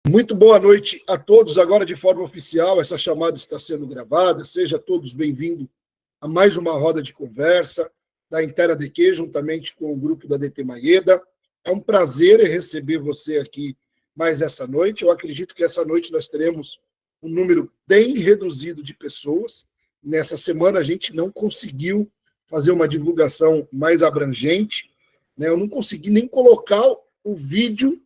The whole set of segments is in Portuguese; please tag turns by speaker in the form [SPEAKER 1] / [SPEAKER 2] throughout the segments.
[SPEAKER 1] Muito boa noite a todos. Agora, de forma oficial, essa chamada está sendo gravada. Sejam todos bem-vindos a mais uma roda de conversa da Intera DQ, juntamente com o grupo da DT Maeda. É um prazer receber você aqui mais essa noite. Eu acredito que essa noite nós teremos um número bem reduzido de pessoas. Nessa semana a gente não conseguiu fazer uma divulgação mais abrangente, né? Eu não consegui nem colocar o vídeo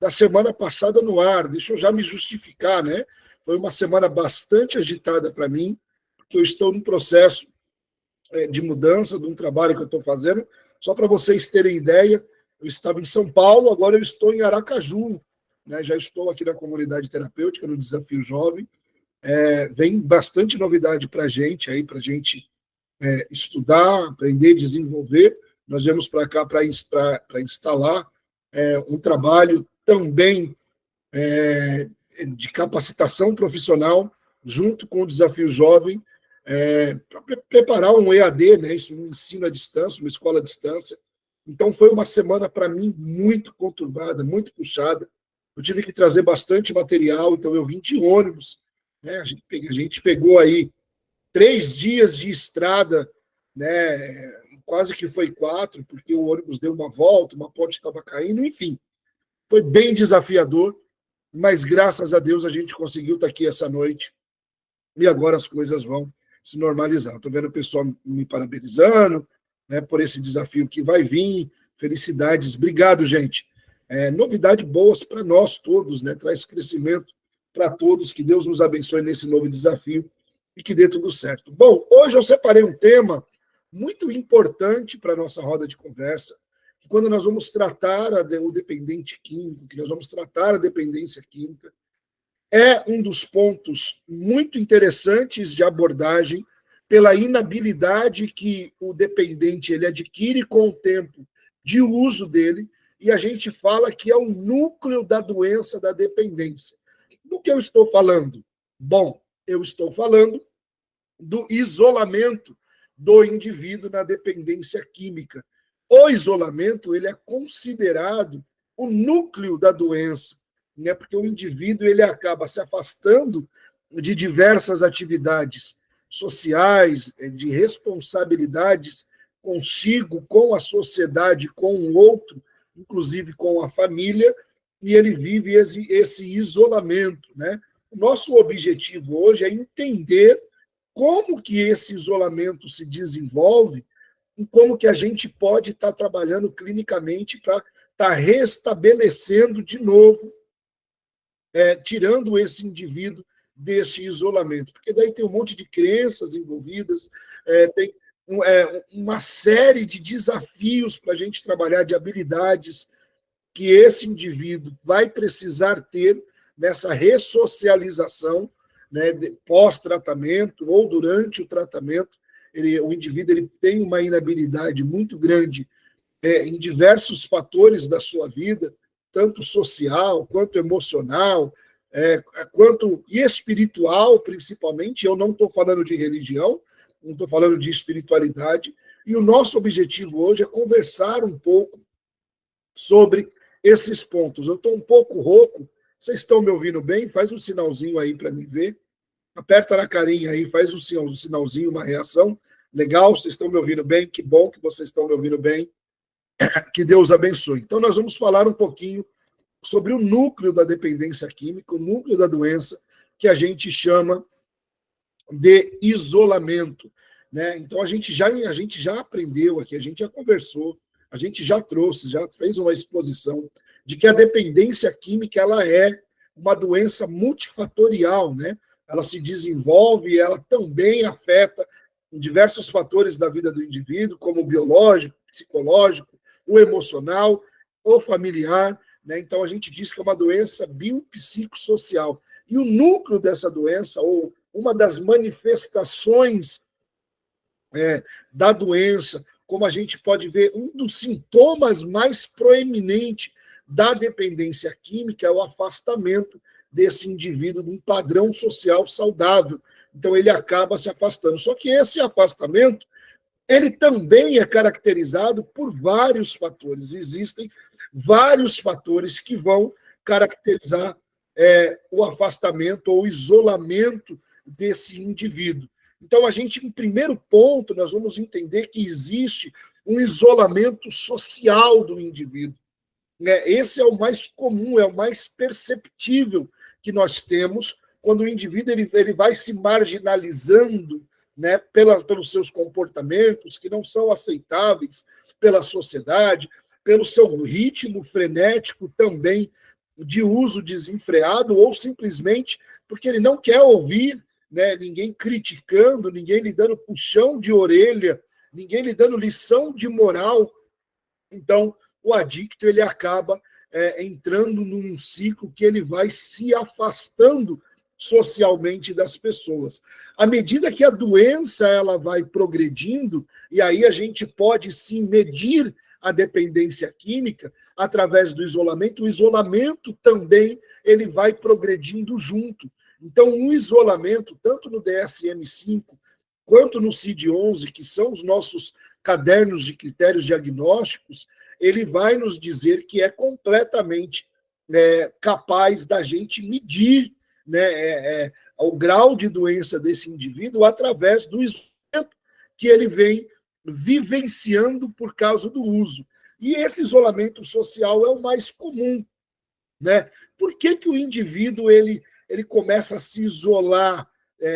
[SPEAKER 1] da semana passada no ar. Deixa eu já me justificar, né? Foi uma semana bastante agitada para mim, porque eu estou num processo de mudança de um trabalho que eu estou fazendo. Só para vocês terem ideia, eu estava em São Paulo, agora eu estou em Aracaju, né? Já estou aqui na comunidade terapêutica, no Desafio Jovem. Vem bastante novidade para a gente estudar, aprender, desenvolver. Nós viemos para cá para instalar um trabalho também de capacitação profissional, junto com o Desafio Jovem, para preparar um EAD, né, isso, um ensino à distância, uma escola à distância. Então, foi uma semana, para mim, muito conturbada, muito puxada. Eu tive que trazer bastante material, então eu vim de ônibus, né, a gente pegou aí 3 dias de estrada, né, quase que foi 4, porque o ônibus deu uma volta, uma ponte estava caindo, enfim. Foi bem desafiador, mas graças a Deus a gente conseguiu estar aqui essa noite e agora as coisas vão se normalizar. Estou vendo o pessoal me parabenizando, né, por esse desafio que vai vir. Felicidades. Obrigado, gente. Novidade boas para nós todos, né? Traz crescimento para todos. Que Deus nos abençoe nesse novo desafio e que dê tudo certo. Bom, hoje eu separei um tema muito importante para a nossa roda de conversa, quando nós vamos tratar o dependente químico, que nós vamos tratar a dependência química, é um dos pontos muito interessantes de abordagem pela inabilidade que o dependente ele adquire com o tempo de uso dele, e a gente fala que é o núcleo da doença da dependência. Do que eu estou falando? Bom, eu estou falando do isolamento do indivíduo na dependência química. O isolamento ele é considerado o núcleo da doença, né? Porque o indivíduo ele acaba se afastando de diversas atividades sociais, de responsabilidades consigo, com a sociedade, com o outro, inclusive com a família, e ele vive esse isolamento, né? O nosso objetivo hoje é entender como que esse isolamento se desenvolve e como que a gente pode estar trabalhando clinicamente para estar restabelecendo de novo, tirando esse indivíduo desse isolamento. Porque daí tem um monte de crenças envolvidas, tem uma série de desafios para a gente trabalhar, de habilidades que esse indivíduo vai precisar ter nessa ressocialização, né, pós-tratamento ou durante o tratamento. O indivíduo ele tem uma inabilidade muito grande em diversos fatores da sua vida, tanto social, quanto emocional, quanto espiritual, principalmente. Eu não estou falando de religião, não estou falando de espiritualidade, e o nosso objetivo hoje é conversar um pouco sobre esses pontos. Eu estou um pouco rouco, vocês estão me ouvindo bem? Faz um sinalzinho aí para mim ver. Aperta na carinha aí, faz um sinalzinho, uma reação. Legal, vocês estão me ouvindo bem? Que bom que vocês estão me ouvindo bem. Que Deus abençoe. Então, nós vamos falar um pouquinho sobre o núcleo da dependência química, o núcleo da doença, que a gente chama de isolamento, né? Então, a gente já aprendeu aqui, a gente já conversou, a gente já trouxe, já fez uma exposição de que a dependência química ela é uma doença multifatorial, né? Ela se desenvolve e ela também afeta diversos fatores da vida do indivíduo, como o biológico, psicológico, o emocional, o familiar, né? Então, a gente diz que é uma doença biopsicossocial. E o núcleo dessa doença, ou uma das manifestações da doença, como a gente pode ver, um dos sintomas mais proeminentes da dependência química é o afastamento desse indivíduo de um padrão social saudável. Então, ele acaba se afastando. Só que esse afastamento, ele também é caracterizado por vários fatores. Existem vários fatores que vão caracterizar o afastamento ou o isolamento desse indivíduo. Então, a gente, em primeiro ponto, nós vamos entender que existe um isolamento social do indivíduo. Esse é o mais comum, é o mais perceptível que nós temos quando o indivíduo ele vai se marginalizando, né, pelos seus comportamentos que não são aceitáveis pela sociedade, pelo seu ritmo frenético também de uso desenfreado, ou simplesmente porque ele não quer ouvir, né, ninguém criticando, ninguém lhe dando puxão de orelha, ninguém lhe dando lição de moral. Então, o adicto ele acaba entrando num ciclo que ele vai se afastando socialmente das pessoas. À medida que a doença ela vai progredindo, e aí a gente pode sim medir a dependência química através do isolamento, o isolamento também ele vai progredindo junto. Então, o isolamento, tanto no DSM-5 quanto no CID-11, que são os nossos cadernos de critérios diagnósticos, ele vai nos dizer que é completamente capaz da gente medir, né, o grau de doença desse indivíduo através do isolamento que ele vem vivenciando por causa do uso. E esse isolamento social é o mais comum, né? Por que o indivíduo ele começa a se isolar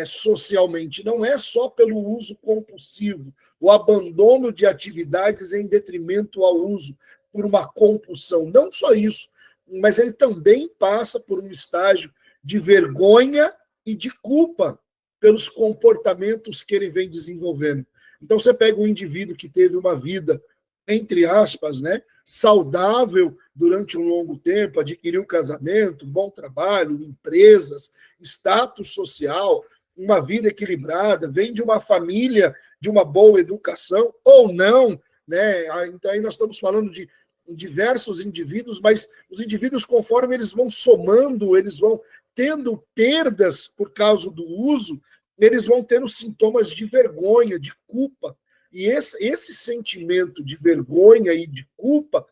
[SPEAKER 1] socialmente? Não é só pelo uso compulsivo, o abandono de atividades em detrimento ao uso por uma compulsão. Não só isso, mas ele também passa por um estágio de vergonha e de culpa pelos comportamentos que ele vem desenvolvendo. Então, você pega um indivíduo que teve uma vida, entre aspas, né, saudável durante um longo tempo, adquiriu casamento, bom trabalho, empresas, status social, uma vida equilibrada, vem de uma família de uma boa educação, ou não, né? Então, aí nós estamos falando de diversos indivíduos, mas os indivíduos, conforme eles vão somando, eles vão tendo perdas por causa do uso, eles vão tendo sintomas de vergonha, de culpa. E esse sentimento de vergonha e de culpa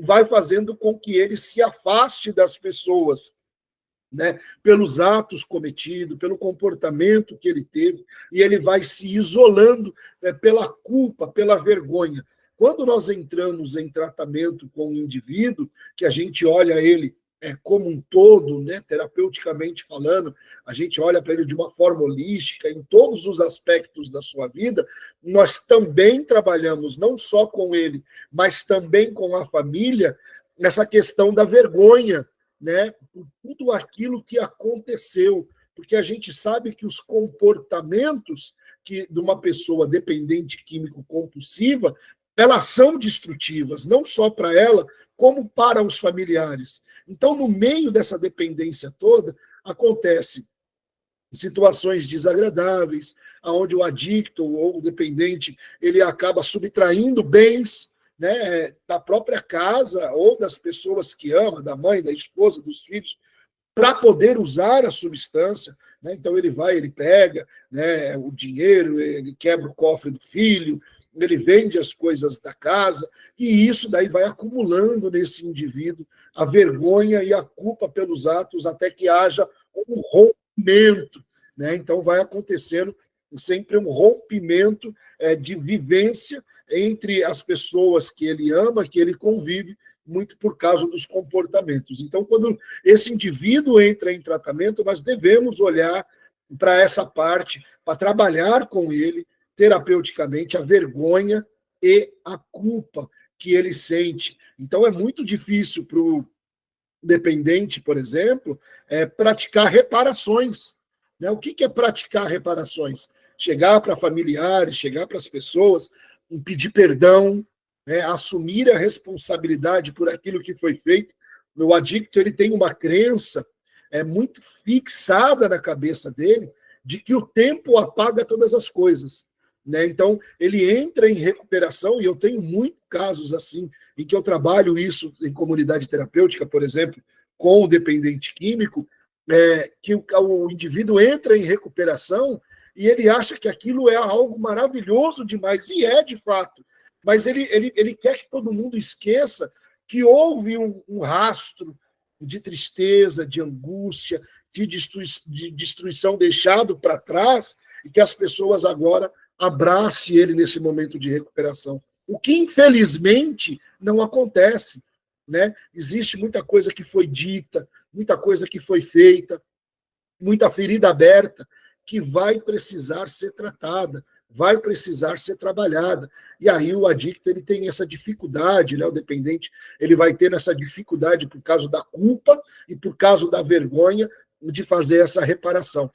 [SPEAKER 1] vai fazendo com que ele se afaste das pessoas, né, pelos atos cometidos, pelo comportamento que ele teve, e ele vai se isolando, né, pela culpa, pela vergonha. Quando nós entramos em tratamento com o indivíduo, que a gente olha ele como um todo, né, terapeuticamente falando, a gente olha para ele de uma forma holística, em todos os aspectos da sua vida, nós também trabalhamos não só com ele, mas também com a família, nessa questão da vergonha, né, por tudo aquilo que aconteceu, porque a gente sabe que os comportamentos de uma pessoa dependente químico-compulsiva, elas são destrutivas, não só para ela, como para os familiares. Então, no meio dessa dependência toda, acontece situações desagradáveis, onde o adicto ou o dependente ele acaba subtraindo bens, né, da própria casa ou das pessoas que ama, da mãe, da esposa, dos filhos, para poder usar a substância. Né? Então, ele pega, né, o dinheiro, ele quebra o cofre do filho, ele vende as coisas da casa, e isso daí vai acumulando nesse indivíduo a vergonha e a culpa pelos atos, até que haja um rompimento. Né? Então, vai acontecendo sempre um rompimento de vivência entre as pessoas que ele ama, que ele convive, muito por causa dos comportamentos. Então, quando esse indivíduo entra em tratamento, nós devemos olhar para essa parte, para trabalhar com ele, terapeuticamente, a vergonha e a culpa que ele sente. Então, é muito difícil para o dependente, por exemplo, praticar reparações. Né? O que é praticar reparações? Chegar para familiares, chegar para as pessoas, pedir perdão, né? Assumir a responsabilidade por aquilo que foi feito. O adicto ele tem uma crença muito fixada na cabeça dele de que o tempo apaga todas as coisas. Né? Então, ele entra em recuperação, e eu tenho muitos casos assim, em que eu trabalho isso em comunidade terapêutica, por exemplo, com o dependente químico, que o indivíduo entra em recuperação e ele acha que aquilo é algo maravilhoso demais, e é de fato, mas ele quer que todo mundo esqueça que houve um rastro de tristeza, de angústia, de destruição deixado para trás, e que as pessoas agora abracem ele nesse momento de recuperação. O que, infelizmente, não acontece. Né? Existe muita coisa que foi dita, muita coisa que foi feita, muita ferida aberta, que vai precisar ser tratada, vai precisar ser trabalhada. E aí o adicto ele tem essa dificuldade, né? O dependente ele vai ter essa dificuldade por causa da culpa e por causa da vergonha de fazer essa reparação.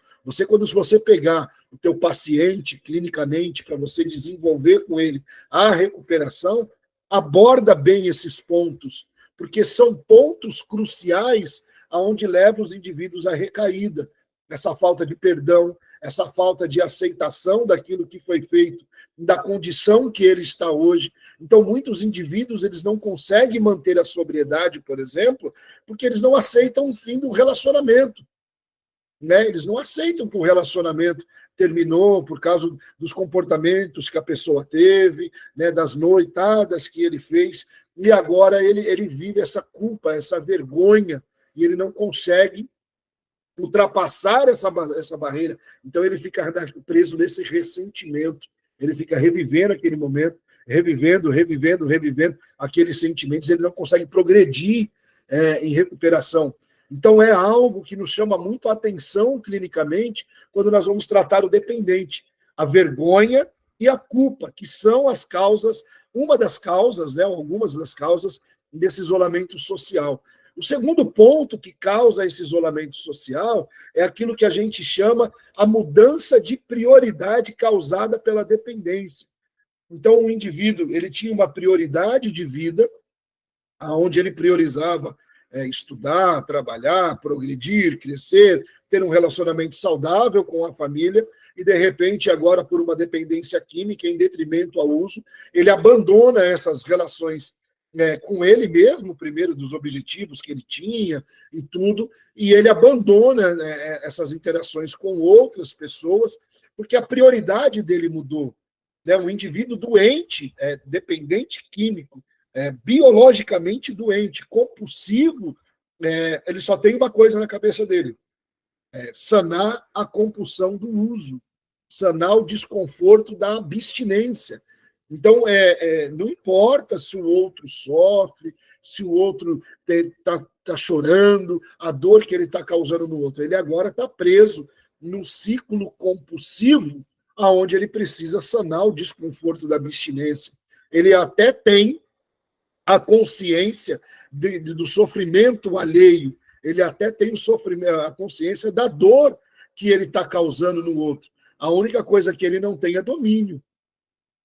[SPEAKER 1] Quando você pegar o teu paciente clinicamente para você desenvolver com ele a recuperação, aborda bem esses pontos, porque são pontos cruciais aonde levam os indivíduos à recaída. Essa falta de perdão, essa falta de aceitação daquilo que foi feito, da condição que ele está hoje. Então, muitos indivíduos eles não conseguem manter a sobriedade, por exemplo, porque eles não aceitam o fim do relacionamento. Né? Eles não aceitam que o relacionamento terminou por causa dos comportamentos que a pessoa teve, né? Das noitadas que ele fez, e agora ele vive essa culpa, essa vergonha, e ele não consegue ultrapassar essa barreira. Então ele fica preso nesse ressentimento, ele fica revivendo aquele momento, revivendo aqueles sentimentos, ele não consegue progredir em recuperação. Então é algo que nos chama muito a atenção clinicamente quando nós vamos tratar o dependente. A vergonha e a culpa, que são as causas, uma das causas, né, algumas das causas desse isolamento social. O segundo ponto que causa esse isolamento social é aquilo que a gente chama a mudança de prioridade causada pela dependência. Então, o indivíduo ele tinha uma prioridade de vida, onde ele priorizava estudar, trabalhar, progredir, crescer, ter um relacionamento saudável com a família, e, de repente, agora, por uma dependência química, em detrimento ao uso, ele abandona essas relações com ele mesmo, primeiro, dos objetivos que ele tinha e tudo, e ele abandona essas interações com outras pessoas, porque a prioridade dele mudou. Né? Um indivíduo doente, dependente químico, biologicamente doente, compulsivo, ele só tem uma coisa na cabeça dele: sanar a compulsão do uso, sanar o desconforto da abstinência. Então, não importa se o outro sofre, se o outro está chorando, a dor que ele está causando no outro. Ele agora está preso num ciclo compulsivo, onde ele precisa sanar o desconforto da abstinência. Ele até tem a consciência do sofrimento alheio, ele até tem a consciência da dor que ele está causando no outro. A única coisa que ele não tem é domínio,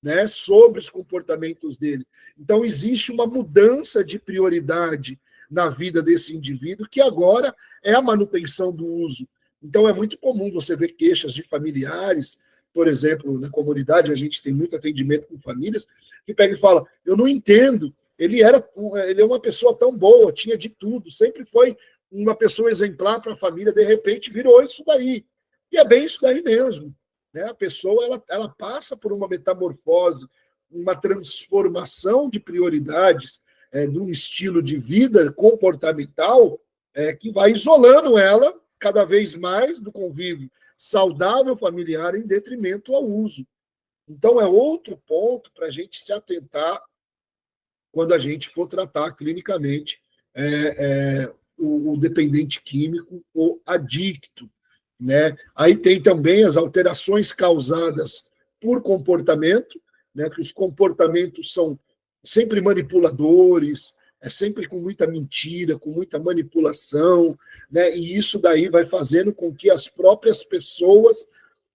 [SPEAKER 1] né, sobre os comportamentos dele. Então, existe uma mudança de prioridade na vida desse indivíduo, que agora é a manutenção do uso. Então, é muito comum você ver queixas de familiares, por exemplo, na comunidade, a gente tem muito atendimento com famílias, que pega e fala: eu não entendo, ele é uma pessoa tão boa, tinha de tudo, sempre foi uma pessoa exemplar para a família, de repente virou isso daí. E é bem isso daí mesmo. Né? A pessoa ela passa por uma metamorfose, uma transformação de prioridades, de um estilo de vida comportamental, que vai isolando ela cada vez mais do convívio saudável familiar em detrimento ao uso. Então, é outro ponto para a gente se atentar quando a gente for tratar clinicamente o dependente químico ou adicto. Né? Aí tem também as alterações causadas por comportamento, né? Que os comportamentos são sempre manipuladores, sempre com muita mentira, com muita manipulação, né? E isso daí vai fazendo com que as próprias pessoas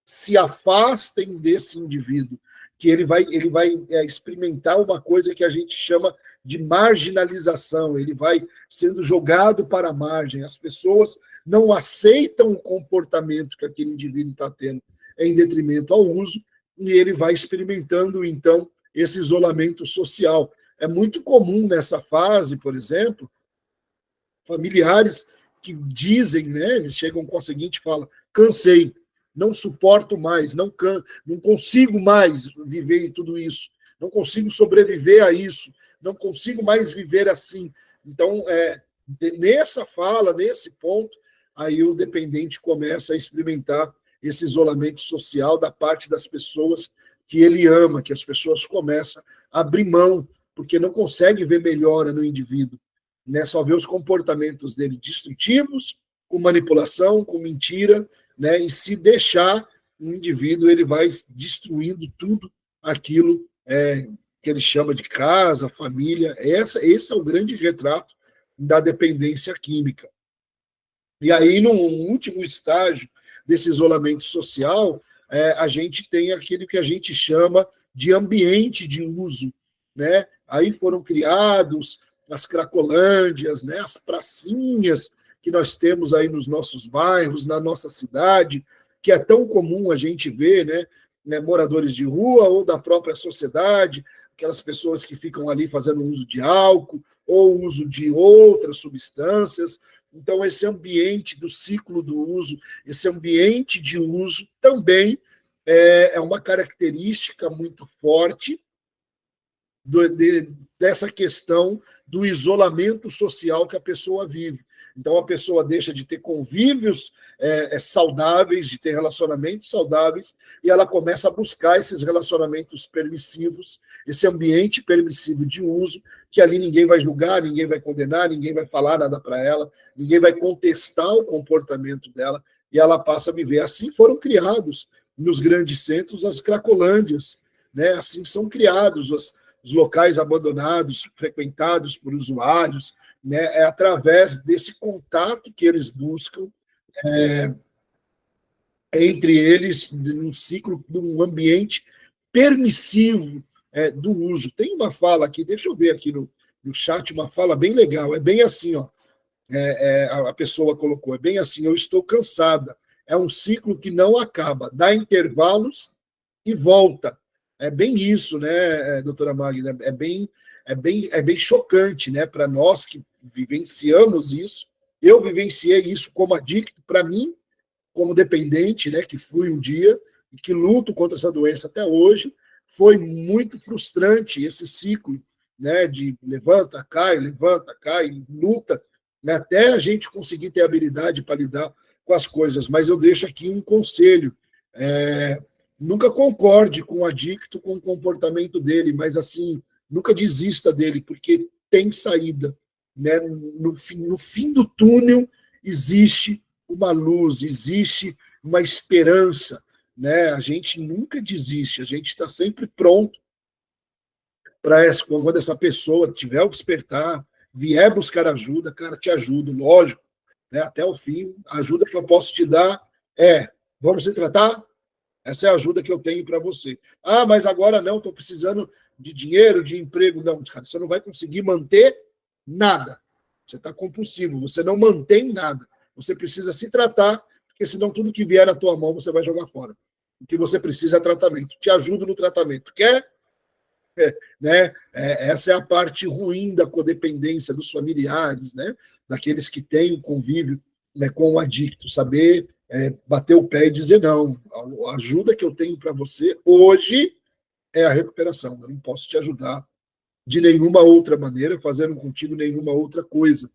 [SPEAKER 1] se afastem desse indivíduo, que ele vai experimentar uma coisa que a gente chama de marginalização, ele vai sendo jogado para a margem, as pessoas não aceitam o comportamento que aquele indivíduo está tendo em detrimento ao uso, e ele vai experimentando, então, esse isolamento social. É muito comum nessa fase, por exemplo, familiares que dizem, né, eles chegam com a seguinte fala: cansei, não suporto mais, não consigo mais viver em tudo isso, não consigo sobreviver a isso, não consigo mais viver assim. Então, nessa fala, nesse ponto, aí o dependente começa a experimentar esse isolamento social da parte das pessoas que ele ama, que as pessoas começam a abrir mão, porque não consegue ver melhora no indivíduo, né? Só vê os comportamentos dele destrutivos, com manipulação, com mentira, né? E se deixar, o indivíduo ele vai destruindo tudo aquilo que ele chama de casa, família. Esse é o grande retrato da dependência química. E aí, no último estágio desse isolamento social, a gente tem aquilo que a gente chama de ambiente de uso, né? Aí foram criados as cracolândias, né? As pracinhas que nós temos aí nos nossos bairros, na nossa cidade, que é tão comum a gente ver, né, moradores de rua ou da própria sociedade, aquelas pessoas que ficam ali fazendo uso de álcool ou uso de outras substâncias. Então, esse ambiente do ciclo do uso, esse ambiente de uso também é uma característica muito forte dessa questão do isolamento social que a pessoa vive. Então, a pessoa deixa de ter convívios saudáveis, de ter relacionamentos saudáveis, e ela começa a buscar esses relacionamentos permissivos, esse ambiente permissivo de uso, que ali ninguém vai julgar, ninguém vai condenar, ninguém vai falar nada para ela, ninguém vai contestar o comportamento dela, e ela passa a viver. Assim foram criados nos grandes centros as cracolândias, né? Assim são criados os locais abandonados, frequentados por usuários, né? É através desse contato que eles buscam entre eles, num ciclo, num ambiente permissivo do uso. Tem uma fala aqui, deixa eu ver aqui no chat, uma fala bem legal, é bem assim, ó, a pessoa colocou, é bem assim: eu estou cansada, é um ciclo que não acaba, dá intervalos e volta. É bem isso, né, doutora Magna? É bem chocante, né, para nós que vivenciamos isso. Eu vivenciei isso como adicto, para mim, como dependente, né, que fui um dia e que luto contra essa doença até hoje. Foi muito frustrante esse ciclo, né, de levanta, cai, luta, né, até a gente conseguir ter habilidade para lidar com as coisas. Mas eu deixo aqui um conselho: nunca concorde com o adicto, com o comportamento dele, mas assim, nunca desista dele, porque tem saída, né? No fim do túnel existe uma luz, existe uma esperança, né? A gente nunca desiste, a gente está sempre pronto para quando essa pessoa tiver o despertar, vier buscar ajuda, cara, te ajudo, lógico, né? Até o fim. A ajuda que eu posso te dar vamos se tratar? Essa é a ajuda que eu tenho para você. Ah, mas agora não, estou precisando de dinheiro, de emprego. Não, cara, você não vai conseguir manter nada. Você está compulsivo, você não mantém nada. Você precisa se tratar, porque senão tudo que vier na tua mão você vai jogar fora. O que você precisa é tratamento. Te ajudo no tratamento. Quer? Né? Essa é a parte ruim da codependência dos familiares, né? Daqueles que têm o convívio, né, com o adicto, saber bater o pé e dizer não. A ajuda que eu tenho para você hoje é a recuperação. Eu não posso te ajudar de nenhuma outra maneira, fazendo contigo nenhuma outra coisa.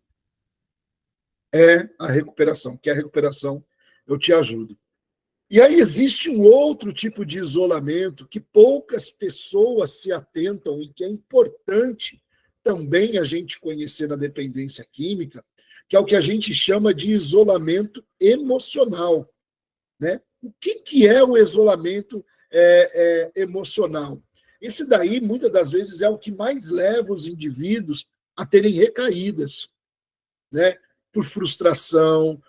[SPEAKER 1] É a recuperação. Quer a recuperação? Eu te ajudo. E aí existe um outro tipo de isolamento que poucas pessoas se atentam e que é importante também a gente conhecer na dependência química, que é o que a gente chama de isolamento emocional, né? O que é o isolamento emocional? Esse daí, muitas das vezes, é o que mais leva os indivíduos a terem recaídas, né? Por frustração,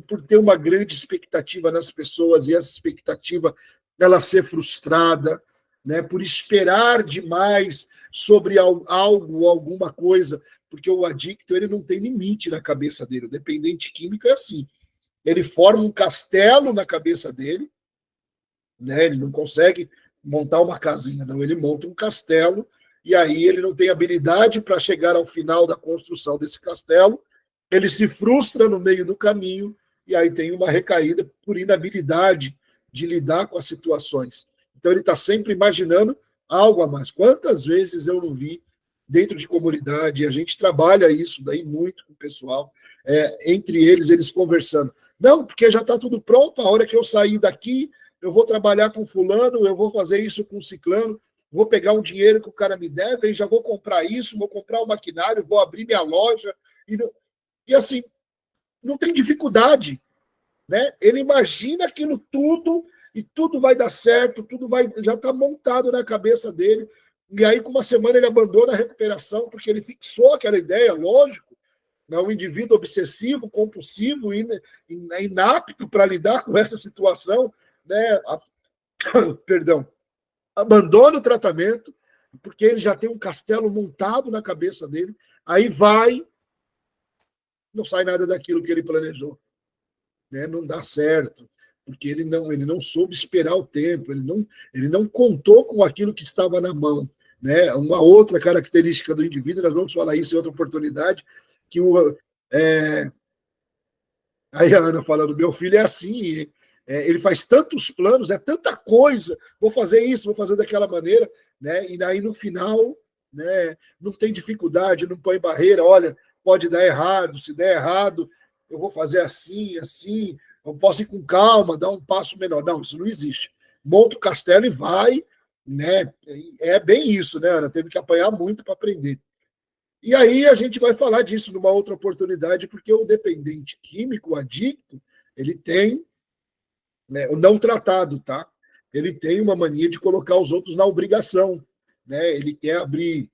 [SPEAKER 1] por ter uma grande expectativa nas pessoas e essa expectativa ela ser frustrada, né? Por esperar demais sobre algo, alguma coisa, porque o adicto ele não tem limite na cabeça dele. O dependente químico é assim: ele forma um castelo na cabeça dele, né? Ele não consegue montar uma casinha, não, ele monta um castelo, e aí ele não tem habilidade para chegar ao final da construção desse castelo, ele se frustra no meio do caminho, e aí tem uma recaída por inabilidade de lidar com as situações. Então ele está sempre imaginando algo a mais. Quantas vezes eu não vi dentro de comunidade, a gente trabalha isso daí muito com o pessoal, entre eles conversando. Não, porque já está tudo pronto, a hora que eu sair daqui, eu vou trabalhar com fulano, eu vou fazer isso com ciclano, vou pegar um dinheiro que o cara me deve, e já vou comprar isso, vou comprar um maquinário, vou abrir minha loja. E assim, não tem dificuldade, né? Ele imagina aquilo tudo e tudo vai dar certo, já está montado na cabeça dele. E aí, com uma semana, ele abandona a recuperação, porque ele fixou aquela ideia, lógico, né? Um indivíduo obsessivo, compulsivo, inapto para lidar com essa situação, né? Perdão, abandona o tratamento, porque ele já tem um castelo montado na cabeça dele, aí não sai nada daquilo que ele planejou, né? Não dá certo, porque ele não soube esperar o tempo, ele não contou com aquilo que estava na mão, né? Uma outra característica do indivíduo, nós vamos falar isso em outra oportunidade, que aí a Ana falando, meu filho é assim, ele faz tantos planos, é tanta coisa, vou fazer isso, vou fazer daquela maneira, né? E aí no final, né, não tem dificuldade, não põe barreira, olha, pode dar errado, se der errado, eu vou fazer assim, assim, eu posso ir com calma, dar um passo menor. Não, isso não existe. Monta o castelo e vai, né? É bem isso, né, Ana? Teve que apanhar muito para aprender. E aí a gente vai falar disso numa outra oportunidade, porque o dependente químico, o adicto, ele tem, né, o não tratado, tá? Ele tem uma mania de colocar os outros na obrigação, né? Ele quer abrir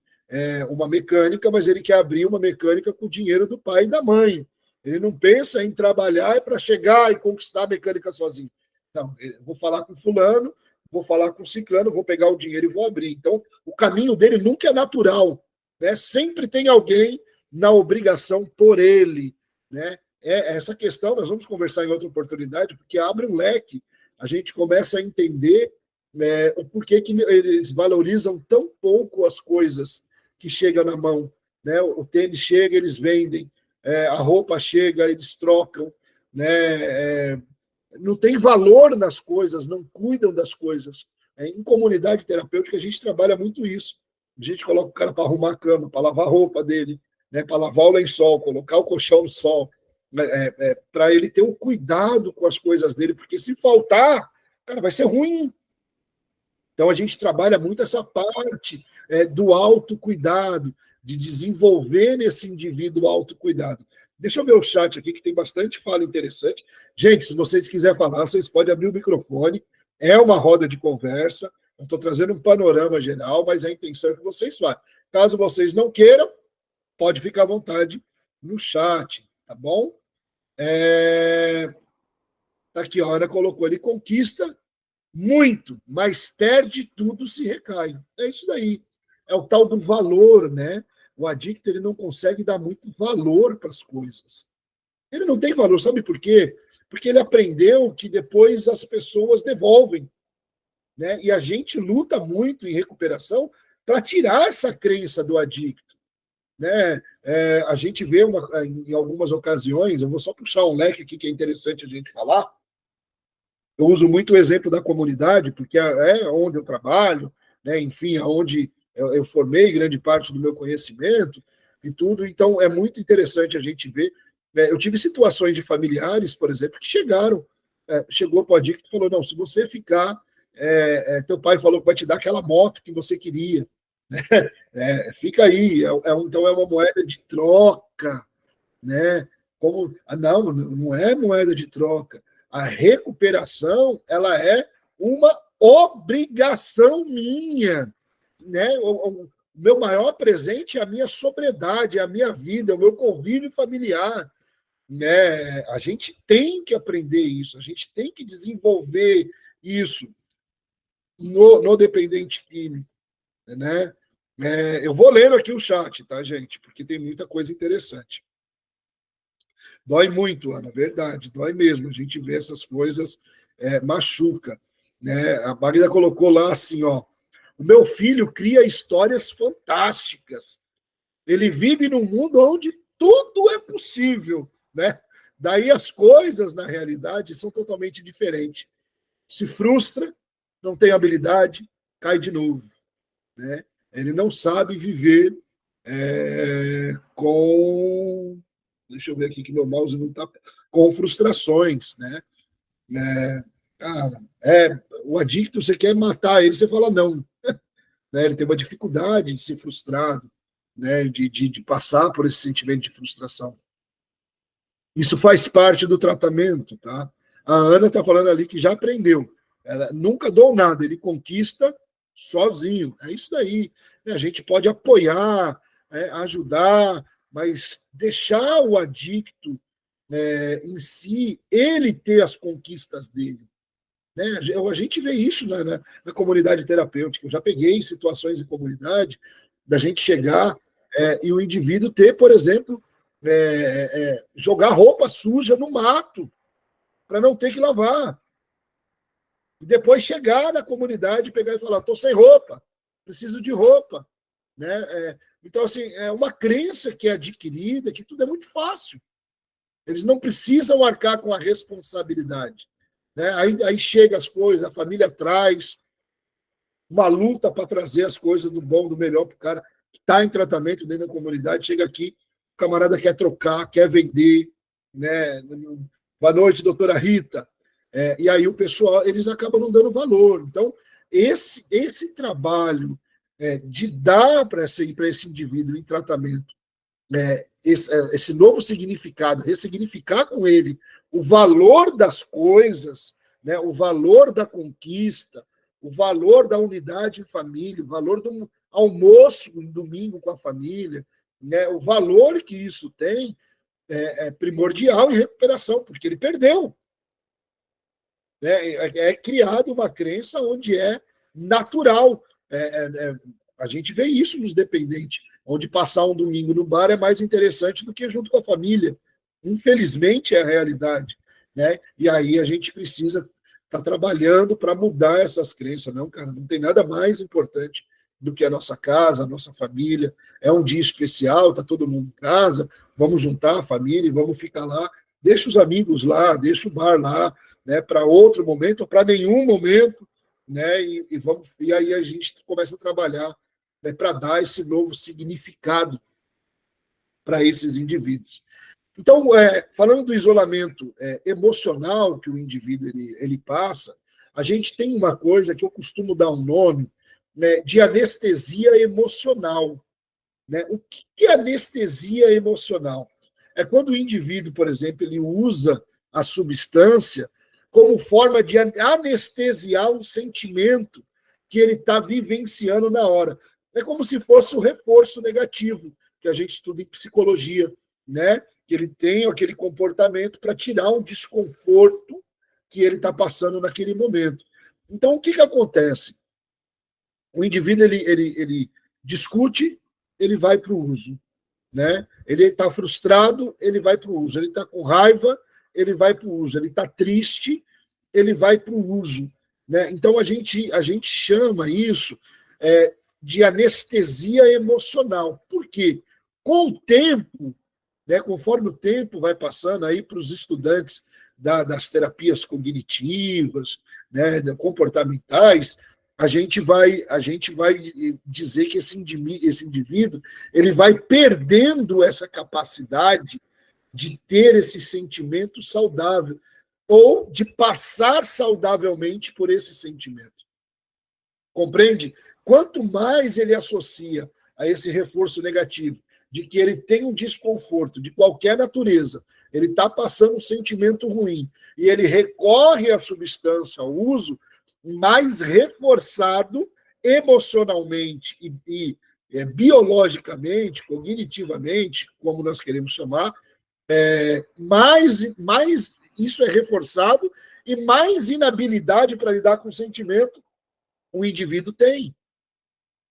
[SPEAKER 1] uma mecânica, mas ele quer abrir uma mecânica com o dinheiro do pai e da mãe. Ele não pensa em trabalhar para chegar e conquistar a mecânica sozinho. Não, vou falar com fulano, vou falar com ciclano, vou pegar o dinheiro e vou abrir. Então, o caminho dele nunca é natural, né? Sempre tem alguém na obrigação por ele, né? Essa questão nós vamos conversar em outra oportunidade, porque abre um leque, a gente começa a entender, né, o porquê que eles valorizam tão pouco as coisas que chegam na mão, né? O tênis chega, eles vendem, a roupa chega, eles trocam, né? Não tem valor nas coisas, não cuidam das coisas. Em comunidade terapêutica, a gente trabalha muito isso. A gente coloca o cara para arrumar a cama, para lavar a roupa dele, né, para lavar o lençol, colocar o colchão no sol, para ele ter um cuidado com as coisas dele, porque se faltar, cara, vai ser ruim. Então, a gente trabalha muito essa parte do autocuidado, de desenvolver nesse indivíduo o autocuidado. Deixa eu ver o chat aqui, que tem bastante fala interessante. Gente, se vocês quiserem falar, vocês podem abrir o microfone. É uma roda de conversa. Eu estou trazendo um panorama geral, mas a intenção é que vocês façam. Caso vocês não queiram, pode ficar à vontade no chat, tá bom? Tá aqui, a Ana colocou, ele conquista muito, mas perde tudo se recai. É isso daí. É o tal do valor, né? O adicto ele não consegue dar muito valor para as coisas. Ele não tem valor, sabe por quê? Porque ele aprendeu que depois as pessoas devolvem, né? E a gente luta muito em recuperação para tirar essa crença do adicto, né? A gente vê em algumas ocasiões, eu vou só puxar um leque aqui que é interessante a gente falar. Eu uso muito o exemplo da comunidade, porque é onde eu trabalho, né? Enfim, onde eu formei grande parte do meu conhecimento e tudo. Então, é muito interessante a gente ver. Eu tive situações de familiares, por exemplo, que chegou para o adicto e falou, não, se você ficar, teu pai falou que vai te dar aquela moto que você queria, né? Fica aí. Então, é uma moeda de troca, né? Não é moeda de troca. A recuperação, ela é uma obrigação minha, né? O meu maior presente é a minha sobriedade, é a minha vida, é o meu convívio familiar, né? A gente tem que aprender isso, a gente tem que desenvolver isso no dependente químico, né? Eu vou lendo aqui o chat, tá, gente? Porque tem muita coisa interessante. Dói muito, Ana, verdade, dói mesmo. A gente vê essas coisas, machuca. Né? A Magda colocou lá assim, ó, o meu filho cria histórias fantásticas. Ele vive num mundo onde tudo é possível, né? Daí as coisas, na realidade, são totalmente diferentes. Se frustra, não tem habilidade, cai de novo, né? Ele não sabe viver com... Deixa eu ver aqui que meu mouse não está... Com frustrações, né? Cara, o adicto, você quer matar ele, você fala não. Né? Ele tem uma dificuldade de ser frustrado, né? De passar por esse sentimento de frustração. Isso faz parte do tratamento, tá? A Ana está falando ali que já aprendeu. Ela nunca dou nada, ele conquista sozinho. É isso daí. A gente pode apoiar, ajudar, mas deixar o adicto em si, ele ter as conquistas dele. Né? A gente vê isso na comunidade terapêutica. Eu já peguei situações em comunidade da gente chegar e o indivíduo ter, por exemplo, jogar roupa suja no mato para não ter que lavar. E depois chegar na comunidade, pegar e falar: estou sem roupa, preciso de roupa. Né? Então, assim, é uma crença que é adquirida, que tudo é muito fácil. Eles não precisam arcar com a responsabilidade. Né? Aí chega as coisas, a família traz uma luta para trazer as coisas do bom, do melhor para o cara que está em tratamento dentro da comunidade. Chega aqui, o camarada quer trocar, quer vender. Né? Boa noite, doutora Rita. E aí o pessoal, eles acabam não dando valor. Então, esse trabalho de dar para esse indivíduo em tratamento esse novo significado, ressignificar com ele o valor das coisas, né, o valor da conquista, o valor da unidade em família, o valor do almoço no domingo com a família, né, o valor que isso tem é primordial em recuperação, porque ele perdeu. Né? É criada uma crença onde é natural. A gente vê isso nos dependentes, onde passar um domingo no bar é mais interessante do que junto com a família. Infelizmente, é a realidade. Né? E aí a gente precisa estar trabalhando para mudar essas crenças. Não, cara, não tem nada mais importante do que a nossa casa, a nossa família. É um dia especial, está todo mundo em casa, vamos juntar a família e vamos ficar lá. Deixa os amigos lá, deixa o bar lá, né, para outro momento, ou para nenhum momento, né, e aí a gente começa a trabalhar, né, para dar esse novo significado para esses indivíduos. Então, falando do isolamento emocional que o indivíduo ele passa, a gente tem uma coisa que eu costumo dar um nome, né, de anestesia emocional. Né? O que é anestesia emocional? É quando o indivíduo, por exemplo, ele usa a substância como forma de anestesiar um sentimento que ele está vivenciando na hora. É como se fosse o reforço negativo que a gente estuda em psicologia, né? Que ele tem aquele comportamento para tirar um desconforto que ele está passando naquele momento. Então, o que acontece? O indivíduo ele discute, ele vai para o uso. Né? Ele está frustrado, ele vai para o uso. Ele está com raiva, ele vai para o uso. Ele está triste, ele vai para o uso. Né? Então, a gente chama isso de anestesia emocional. Por quê? Com o tempo, né, conforme o tempo vai passando aí para os estudantes das terapias cognitivas, né, comportamentais, a gente vai dizer que esse indivíduo ele vai perdendo essa capacidade de ter esse sentimento saudável ou de passar saudavelmente por esse sentimento. Compreende? Quanto mais ele associa a esse reforço negativo, de que ele tem um desconforto de qualquer natureza, ele está passando um sentimento ruim, e ele recorre à substância, ao uso, mais reforçado emocionalmente e biologicamente, cognitivamente, como nós queremos chamar, mais isso é reforçado e mais inabilidade para lidar com o sentimento o indivíduo tem.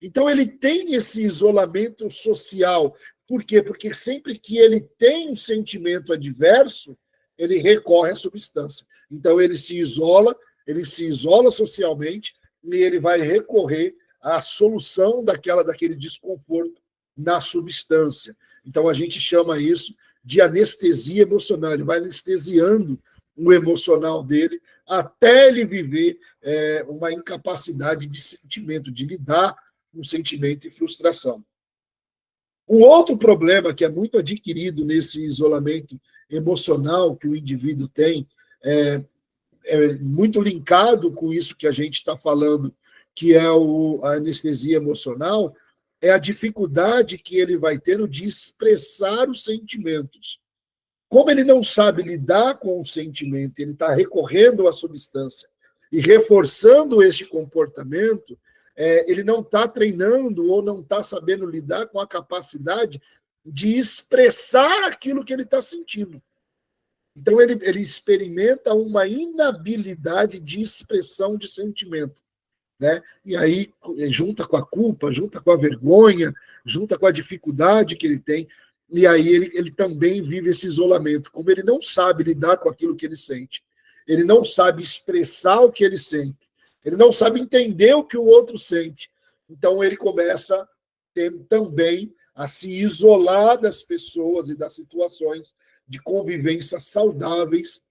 [SPEAKER 1] Então, ele tem esse isolamento social. Por quê? Porque sempre que ele tem um sentimento adverso, ele recorre à substância. Então, ele se isola socialmente e ele vai recorrer à solução daquele desconforto na substância. Então, a gente chama isso de anestesia emocional. Ele vai anestesiando o emocional dele até ele viver uma incapacidade de sentimento, de lidar com sentimento e frustração. Um outro problema que é muito adquirido nesse isolamento emocional que o indivíduo tem, muito linkado com isso que a gente está falando, que é a anestesia emocional, é a dificuldade que ele vai tendo de expressar os sentimentos. Como ele não sabe lidar com o sentimento, ele está recorrendo à substância e reforçando este comportamento, ele não está treinando ou não está sabendo lidar com a capacidade de expressar aquilo que ele está sentindo. Então, ele experimenta uma inabilidade de expressão de sentimento. Né? E aí, junta com a culpa, junta com a vergonha, junta com a dificuldade que ele tem, e aí ele também vive esse isolamento. Como ele não sabe lidar com aquilo que ele sente, ele não sabe expressar o que ele sente, ele não sabe entender o que o outro sente, então ele começa também a se isolar das pessoas e das situações de convivência saudáveis,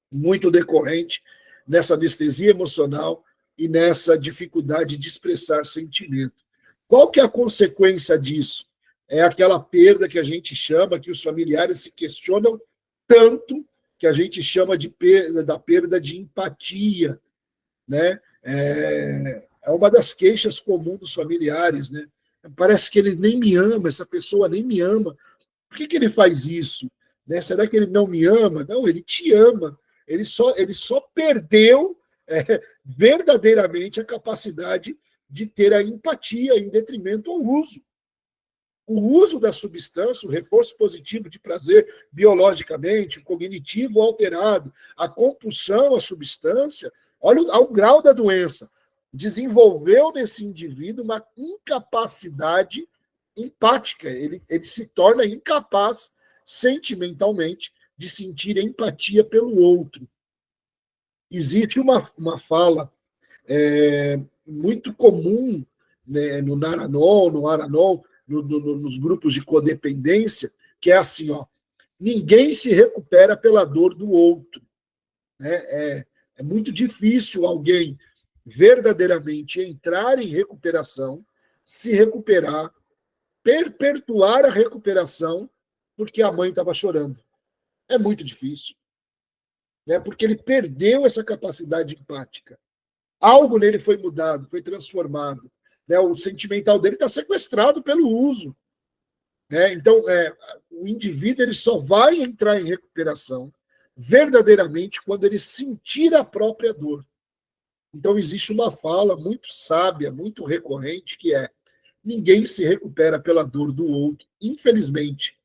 [SPEAKER 1] muito decorrente nessa anestesia emocional e nessa dificuldade de expressar sentimento. Qual que é a consequência disso? É aquela perda que a gente chama, que os familiares se questionam tanto, que a gente chama de da perda de empatia, né? É uma das queixas comuns dos familiares, né? Parece que ele nem me ama, essa pessoa nem me ama. Por que ele faz isso? Né? Será que ele não me ama? Não, ele te ama. Ele só perdeu verdadeiramente a capacidade de ter a empatia em detrimento ao uso. O uso da substância, o reforço positivo de prazer biologicamente, o cognitivo alterado, a compulsão à substância, olha o grau da doença. Desenvolveu nesse indivíduo uma incapacidade empática. Ele se torna incapaz sentimentalmente de sentir empatia pelo outro. Existe uma fala muito comum, né, no Naranol, no Aranol, nos grupos de codependência, que é assim, ó, ninguém se recupera pela dor do outro. Né? É muito difícil alguém verdadeiramente entrar em recuperação, se recuperar, perpetuar a recuperação porque a mãe estava chorando. É muito difícil. Né? Porque ele perdeu essa capacidade empática. Algo nele foi mudado, foi transformado. Né? O sentimental dele está sequestrado pelo uso. Né? Então, o indivíduo ele só vai entrar em recuperação verdadeiramente quando ele sentir a própria dor. Então, existe uma fala muito sábia, muito recorrente, que é: ninguém se recupera pela dor do outro, infelizmente.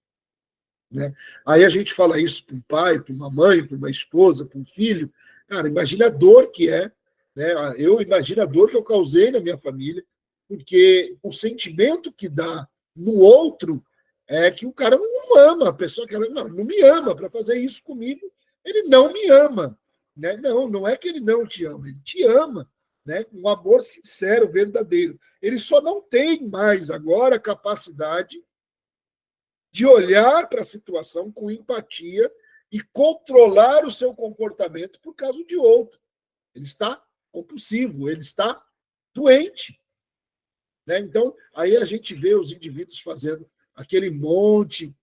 [SPEAKER 1] Né? Aí a gente fala isso para um pai, para uma mãe, para uma esposa, para um filho. Cara, imagina a dor que é. Né? Eu imagino a dor que eu causei na minha família, porque o sentimento que dá no outro é que o cara não ama, a pessoa que não me ama para fazer isso comigo, ele não me ama. Né? Não é que ele não te ama, ele te ama, né? Um amor sincero, verdadeiro. Ele só não tem mais agora a capacidade de olhar para a situação com empatia e controlar o seu comportamento por causa de outro. Ele está compulsivo, ele está doente. Né? Então, aí a gente vê os indivíduos fazendo aquele monte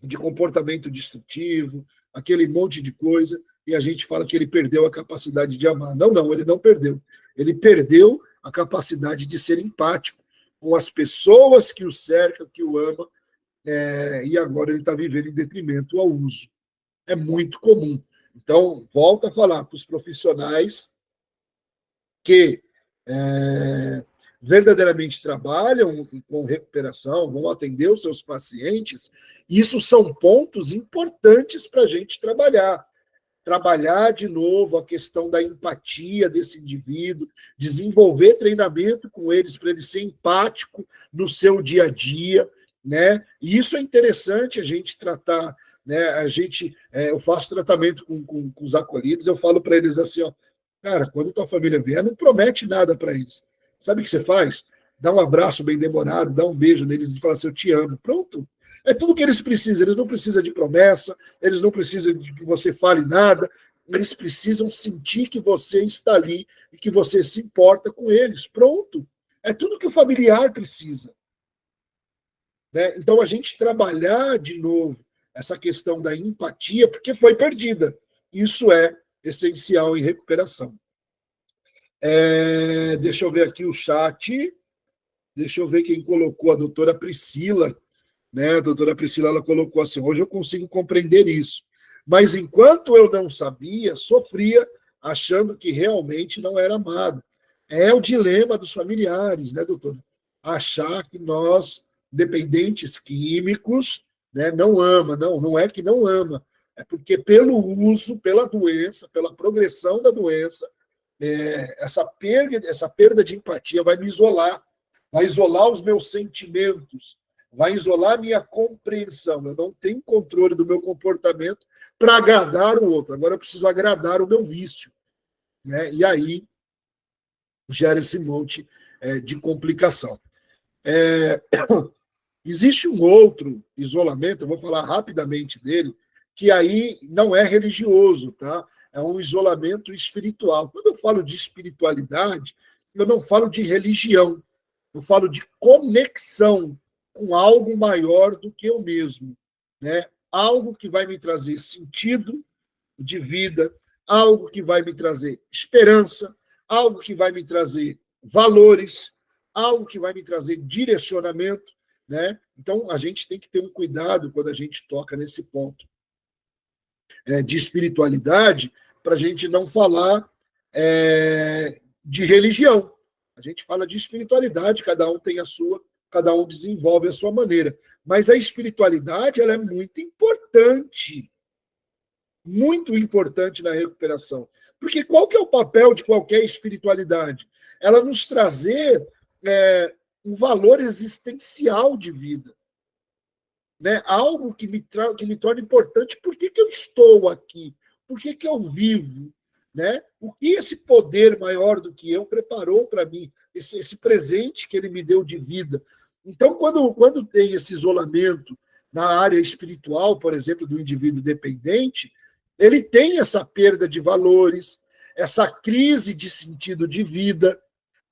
[SPEAKER 1] de comportamento destrutivo, aquele monte de coisa, e a gente fala que ele perdeu a capacidade de amar. Não, ele não perdeu. Ele perdeu a capacidade de ser empático com as pessoas que o cercam, que o amam, e agora ele está vivendo em detrimento ao uso. É muito comum. Então, volto a falar para os profissionais que verdadeiramente trabalham com recuperação, vão atender os seus pacientes, isso são pontos importantes para a gente trabalhar. Trabalhar de novo a questão da empatia desse indivíduo, desenvolver treinamento com eles para ele ser empático no seu dia a dia, né? E isso é interessante a gente tratar, né? Eu faço tratamento com os acolhidos, eu falo para eles assim, ó, cara, quando tua família vier, não promete nada para eles. Sabe o que você faz? Dá um abraço bem demorado, dá um beijo neles e fala assim, eu te amo. Pronto. É tudo que eles precisam. Eles não precisam de promessa, eles não precisam de que você fale nada, eles precisam sentir que você está ali e que você se importa com eles. Pronto. É tudo que o familiar precisa. né? Então, a gente trabalhar de novo essa questão da empatia, porque foi perdida. Isso é essencial em recuperação. Deixa eu ver aqui o chat. Deixa eu ver quem colocou, a doutora Priscila. Né? A doutora Priscila ela colocou assim: hoje eu consigo compreender isso. Mas enquanto eu não sabia, sofria, achando que realmente não era amado. É o dilema dos familiares, né, doutor? Achar que nós, dependentes químicos, né, não ama. Não, não é que não ama. É porque pelo uso, pela doença, pela progressão da doença, essa perda de empatia vai isolar os meus sentimentos, vai isolar a minha compreensão. Eu não tenho controle do meu comportamento para agradar o outro. Agora eu preciso agradar o meu vício. Né? E aí gera esse monte de complicação. Existe um outro isolamento, eu vou falar rapidamente dele, que aí não é religioso, tá? É um isolamento espiritual. Quando eu falo de espiritualidade, eu não falo de religião, eu falo de conexão com algo maior do que eu mesmo, né? Algo que vai me trazer sentido de vida, algo que vai me trazer esperança, algo que vai me trazer valores, algo que vai me trazer direcionamento, né? Então, a gente tem que ter um cuidado quando a gente toca nesse ponto de espiritualidade, para a gente não falar de religião. A gente fala de espiritualidade, cada um tem a sua, cada um desenvolve a sua maneira. Mas a espiritualidade ela é muito importante na recuperação. Porque qual que é o papel de qualquer espiritualidade? Ela nos trazer um valor existencial de vida. Né? Algo que me torna importante. Por que eu estou aqui? Por que eu vivo? Né? O que esse poder maior do que eu preparou para mim? Esse presente que ele me deu de vida. Então, quando tem esse isolamento na área espiritual, por exemplo, do indivíduo dependente, ele tem essa perda de valores, essa crise de sentido de vida.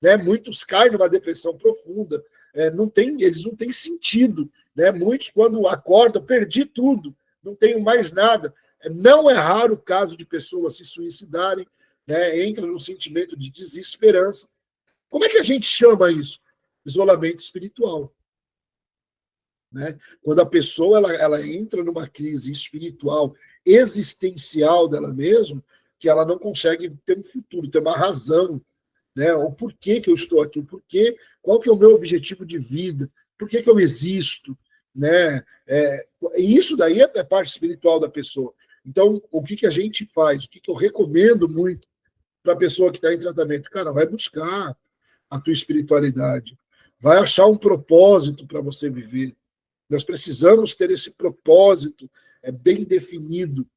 [SPEAKER 1] Né? Muitos caem numa depressão profunda, eles não têm sentido. Né? Muitos, quando acordam, perdi tudo, não tenho mais nada. Não é raro o caso de pessoas se suicidarem, né? Entra num sentimento de desesperança. Como é que a gente chama isso? Isolamento espiritual. Né? Quando a pessoa ela entra numa crise espiritual, existencial dela mesma, que ela não consegue ter um futuro, ter uma razão, né? O porquê que eu estou aqui, o porquê, qual que é o meu objetivo de vida, por que eu existo, né? Isso daí é parte espiritual da pessoa. Então, o que a gente faz, o que eu recomendo muito para a pessoa que está em tratamento? Cara, vai buscar a tua espiritualidade, vai achar um propósito para você viver. Nós precisamos ter esse propósito bem definido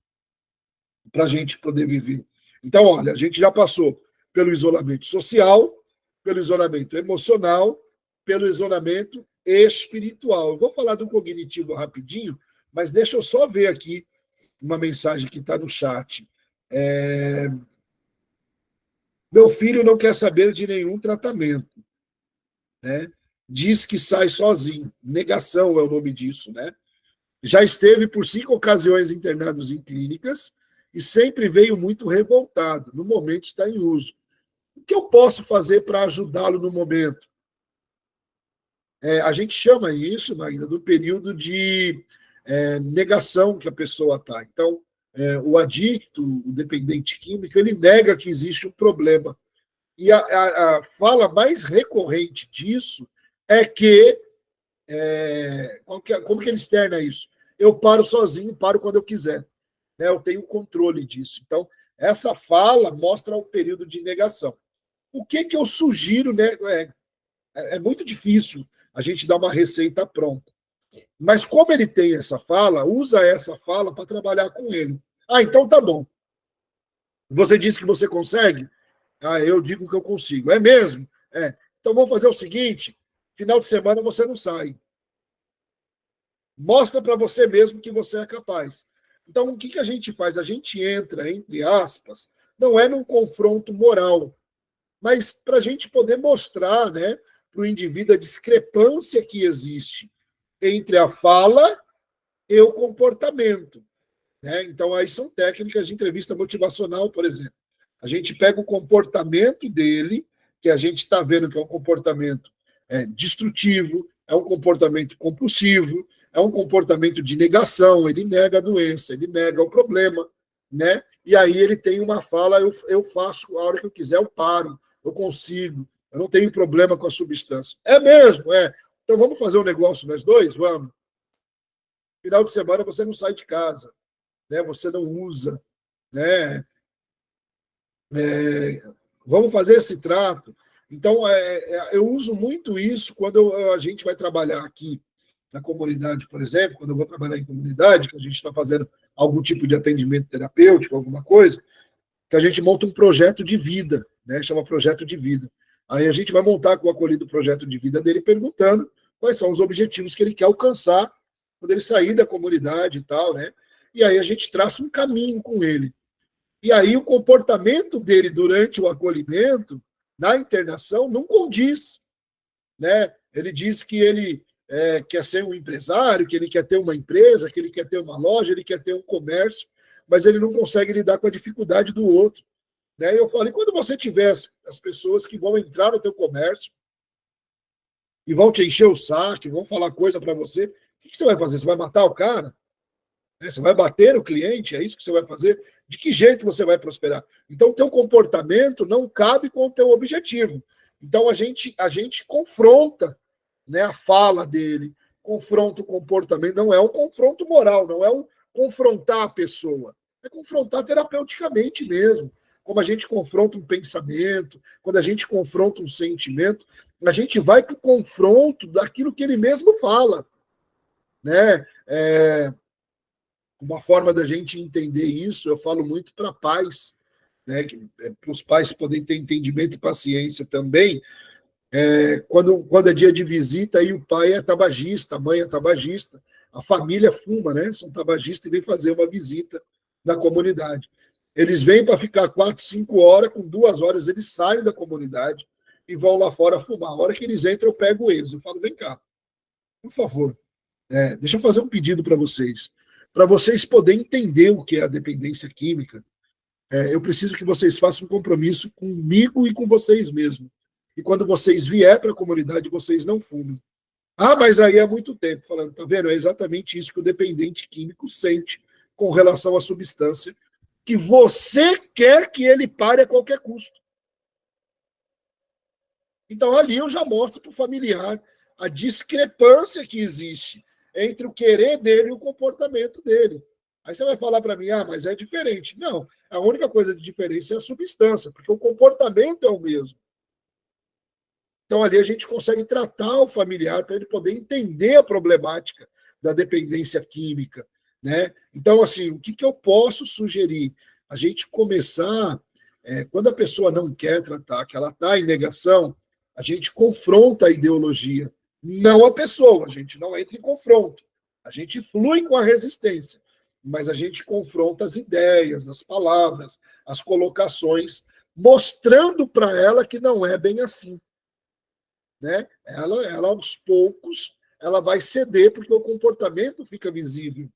[SPEAKER 1] para a gente poder viver. Então, olha, a gente já passou pelo isolamento social, pelo isolamento emocional, pelo isolamento espiritual. Eu vou falar do cognitivo rapidinho, mas deixa eu só ver aqui uma mensagem que está no chat. Meu filho não quer saber de nenhum tratamento, né? Diz que sai sozinho. Negação é o nome disso, né? Já esteve por 5 ocasiões internados em clínicas e sempre veio muito revoltado. No momento está em uso. O que eu posso fazer para ajudá-lo no momento? A gente chama isso, Magda, do período de negação que a pessoa está. Então, o adicto, o dependente químico, ele nega que existe um problema. E a fala mais recorrente disso é que como que ele externa isso? Eu paro sozinho, paro quando eu quiser. Né? Eu tenho controle disso. Então, essa fala mostra o período de negação. O que eu sugiro, né? É muito difícil a gente dar uma receita pronta. Mas como ele tem essa fala, usa essa fala para trabalhar com ele. Ah, então tá bom. Você disse que você consegue? Ah, eu digo que eu consigo. É mesmo? Então vamos fazer o seguinte: final de semana você não sai. Mostra para você mesmo que você é capaz. Então, o que a gente faz? A gente entra, entre aspas, não é num confronto moral, mas para a gente poder mostrar, né, para o indivíduo a discrepância que existe entre a fala e o comportamento. Né? Então, aí são técnicas de entrevista motivacional, por exemplo. A gente pega o comportamento dele, que a gente está vendo que é um comportamento destrutivo, é um comportamento compulsivo, é um comportamento de negação, ele nega a doença, ele nega o problema, né? E aí ele tem uma fala, eu faço a hora que eu quiser, eu paro, eu consigo, eu não tenho problema com a substância. É mesmo, é. Então vamos fazer um negócio nós dois? Vamos. Final de semana você não sai de casa, né? Você não usa, né? Vamos fazer esse trato. Então, eu uso muito isso quando a gente vai trabalhar aqui na comunidade, por exemplo, quando eu vou trabalhar em comunidade, que a gente está fazendo algum tipo de atendimento terapêutico, alguma coisa, que a gente monta um projeto de vida, né? Chama projeto de vida. Aí a gente vai montar com o acolhido o projeto de vida dele, perguntando quais são os objetivos que ele quer alcançar quando ele sair da comunidade e tal, né? E aí a gente traça um caminho com ele. E aí o comportamento dele durante o acolhimento, na internação, não condiz, né? Ele diz que ele quer ser um empresário, que ele quer ter uma empresa, que ele quer ter uma loja, ele quer ter um comércio, mas ele não consegue lidar com a dificuldade do outro. Né? Eu falei, quando você tiver as pessoas que vão entrar no teu comércio e vão te encher o saco, vão falar coisa para você, o que você vai fazer? Você vai matar o cara? Você vai bater no cliente? É isso que você vai fazer? De que jeito você vai prosperar? Então, o teu comportamento não cabe com o teu objetivo. Então, a gente confronta, né, a fala dele, confronta o comportamento. Não é um confronto moral, não é um confrontar a pessoa. É confrontar terapeuticamente mesmo. Como a gente confronta um pensamento, quando a gente confronta um sentimento, a gente vai para o confronto daquilo que ele mesmo fala. Né? Uma forma da gente entender isso, eu falo muito para pais, né, para os pais poderem ter entendimento e paciência também, quando é dia de visita e o pai é tabagista, a mãe é tabagista, a família fuma, né, são tabagistas e vem fazer uma visita na comunidade. Eles vêm para ficar 4, 5 horas, com 2 horas eles saem da comunidade e vão lá fora fumar. A hora que eles entram, eu pego eles, eu falo, vem cá, por favor, deixa eu fazer um pedido para vocês poderem entender o que é a dependência química. Eu preciso que vocês façam um compromisso comigo e com vocês mesmos. E quando vocês vierem para a comunidade, vocês não fumem. Ah, mas aí é muito tempo. Falando, tá vendo? É exatamente isso que o dependente químico sente com relação à substância, que você quer que ele pare a qualquer custo. Então, ali eu já mostro para o familiar a discrepância que existe entre o querer dele e o comportamento dele. Aí você vai falar para mim, mas é diferente. Não, a única coisa de diferença é a substância, porque o comportamento é o mesmo. Então, ali a gente consegue tratar o familiar para ele poder entender a problemática da dependência química. Né? Então, assim, o que eu posso sugerir? A gente começar, quando a pessoa não quer tratar, que ela está em negação, a gente confronta a ideologia, não a pessoa, a gente não entra em confronto. A gente flui com a resistência, mas a gente confronta as ideias, as palavras, as colocações, mostrando para ela que não é bem assim. Né? Ela, aos poucos, ela vai ceder, porque o comportamento fica visível.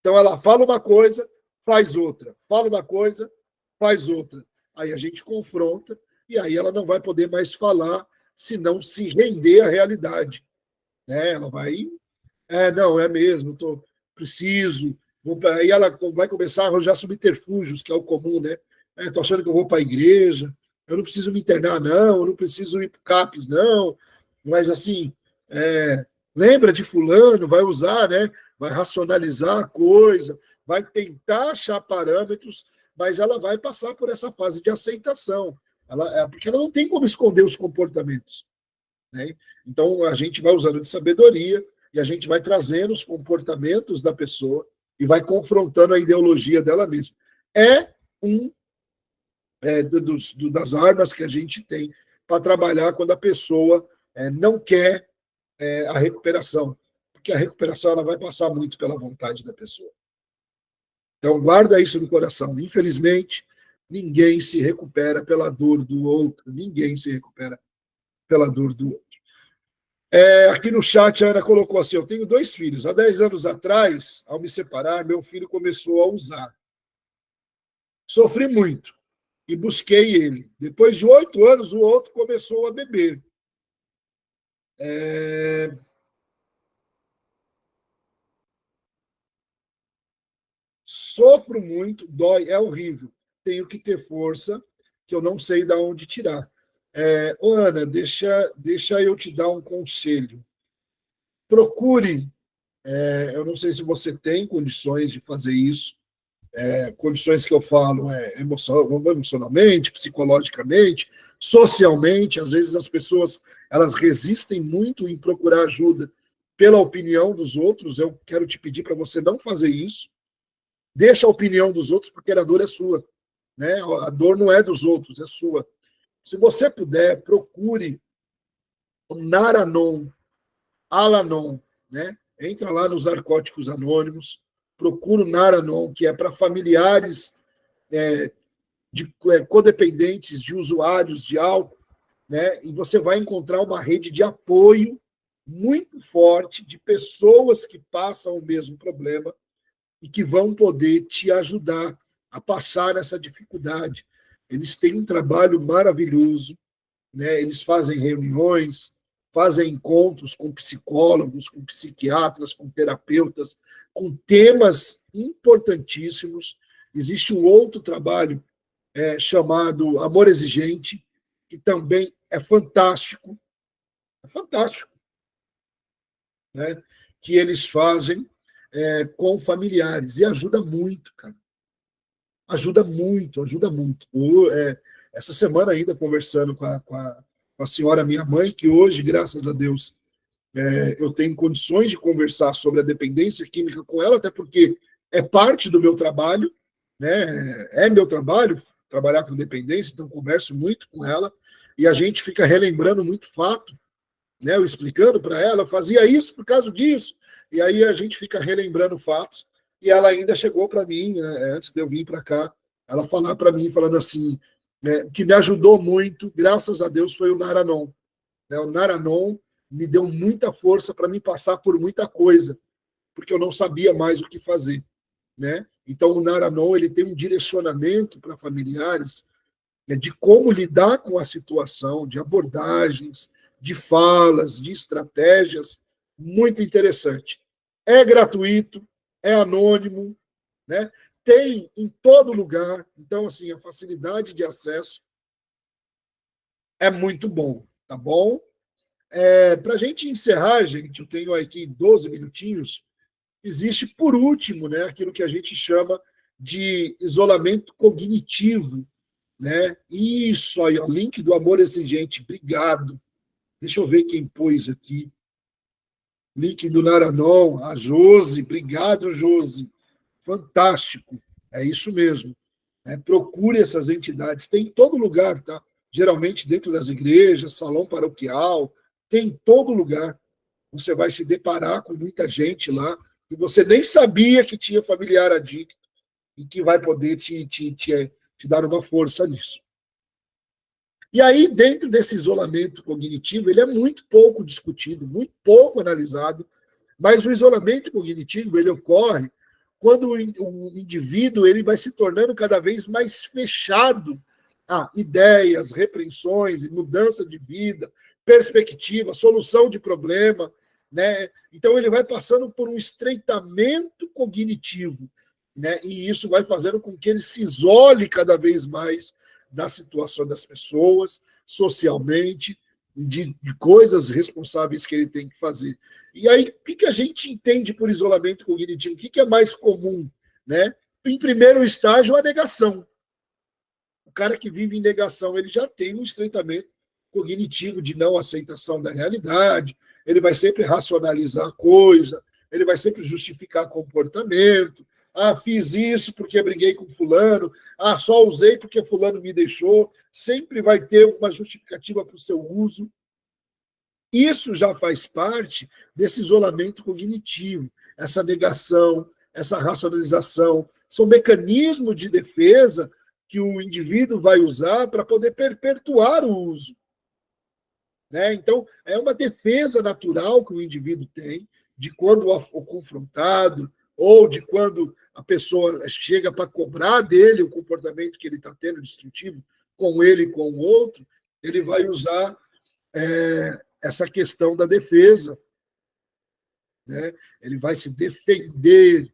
[SPEAKER 1] Então, ela fala uma coisa, faz outra. Fala uma coisa, faz outra. Aí a gente confronta, e aí ela não vai poder mais falar se não se render à realidade. Né? Ela vai, não, é mesmo, preciso. Aí ela vai começar a arranjar subterfúgios, que é o comum, né? Estou achando que eu vou para a igreja, eu não preciso me internar, não, eu não preciso ir para o CAPES, não, mas assim, lembra de fulano, vai usar, né? Vai racionalizar a coisa, vai tentar achar parâmetros, mas ela vai passar por essa fase de aceitação, porque ela não tem como esconder os comportamentos. Né? Então, a gente vai usando de sabedoria e a gente vai trazendo os comportamentos da pessoa e vai confrontando a ideologia dela mesma. Das armas que a gente tem para trabalhar quando a pessoa não quer a recuperação, porque a recuperação ela vai passar muito pela vontade da pessoa. Então, guarda isso no coração. Infelizmente, ninguém se recupera pela dor do outro, ninguém se recupera pela dor do outro. Aqui no chat, a Ana colocou assim: eu tenho 2 filhos. Há 10 anos atrás, ao me separar, meu filho começou a usar. Sofri muito e busquei ele. Depois de 8 anos, o outro começou a beber. Sofro muito, dói, é horrível. Tenho que ter força, que eu não sei de onde tirar. Ana, deixa eu te dar um conselho. Procure, eu não sei se você tem condições de fazer isso, condições que eu falo emocionalmente, psicologicamente, socialmente. Às vezes as pessoas elas resistem muito em procurar ajuda pela opinião dos outros. Eu quero te pedir para você não fazer isso. Deixa a opinião dos outros, porque a dor é sua. Né? A dor não é dos outros, é sua. Se você puder, procure o Naranon, Alanon, né? Entra lá nos Narcóticos Anônimos, procura o Naranon, que é para familiares codependentes, de usuários de álcool, né? E você vai encontrar uma rede de apoio muito forte de pessoas que passam o mesmo problema e que vão poder te ajudar a passar essa dificuldade. Eles têm um trabalho maravilhoso, né? Eles fazem reuniões, fazem encontros com psicólogos, com psiquiatras, com terapeutas, com temas importantíssimos. Existe um outro trabalho chamado Amor Exigente, que também é fantástico, né? Que eles fazem com familiares, e ajuda muito, cara. Ajuda muito, ajuda muito. Essa semana ainda, conversando com a senhora, minha mãe, que hoje, graças a Deus, eu tenho condições de conversar sobre a dependência química com ela, até porque é parte do meu trabalho, né? É meu trabalho trabalhar com dependência, então converso muito com ela, e a gente fica relembrando muito fato, né? Eu explicando para ela, fazia isso por causa disso, e aí a gente fica relembrando fatos, e ela ainda chegou para mim, né, antes de eu vir para cá, ela falar para mim, falando assim, né, que me ajudou muito, graças a Deus, foi o Naranon. Né? O Naranon me deu muita força para me passar por muita coisa, porque eu não sabia mais o que fazer. Né? Então, o Naranon ele tem um direcionamento para familiares, né, de como lidar com a situação, de abordagens, de falas, de estratégias, muito interessante. É gratuito, é anônimo, né? Tem em todo lugar, então, assim, a facilidade de acesso é muito bom, tá bom? Para a gente encerrar, gente, eu tenho aqui 12 minutinhos, existe, por último, né, aquilo que a gente chama de isolamento cognitivo, né? Isso aí, o link do Amor Exigente, obrigado. Deixa eu ver quem pôs aqui. Link do Naranon, a Josi, obrigado, Josi. Fantástico, é isso mesmo. Procure essas entidades, tem em todo lugar, tá? Geralmente dentro das igrejas, salão paroquial, tem em todo lugar. Você vai se deparar com muita gente lá que você nem sabia que tinha familiar adicto e que vai poder te dar uma força nisso. E aí, dentro desse isolamento cognitivo, ele é muito pouco discutido, muito pouco analisado, mas o isolamento cognitivo ele ocorre quando o indivíduo ele vai se tornando cada vez mais fechado a ideias, repreensões, mudança de vida, perspectiva, solução de problema, né? Então ele vai passando por um estreitamento cognitivo, né? E isso vai fazendo com que ele se isole cada vez mais da situação das pessoas, socialmente, de coisas responsáveis que ele tem que fazer. E aí, o que a gente entende por isolamento cognitivo? O que é mais comum? Né? Em primeiro estágio, a negação. O cara que vive em negação, ele já tem um estreitamento cognitivo de não aceitação da realidade, ele vai sempre racionalizar a coisa, ele vai sempre justificar comportamento. Ah, fiz isso porque briguei com fulano. Ah, só usei porque fulano me deixou. Sempre vai ter uma justificativa para o seu uso. Isso já faz parte desse isolamento cognitivo, essa negação, essa racionalização. São mecanismos de defesa que o indivíduo vai usar para poder perpetuar o uso. né? Então, é uma defesa natural que o indivíduo tem de quando o confrontado ou de quando a pessoa chega para cobrar dele o comportamento que ele está tendo destrutivo com ele e com o outro, ele vai usar essa questão da defesa, né? Ele vai se defender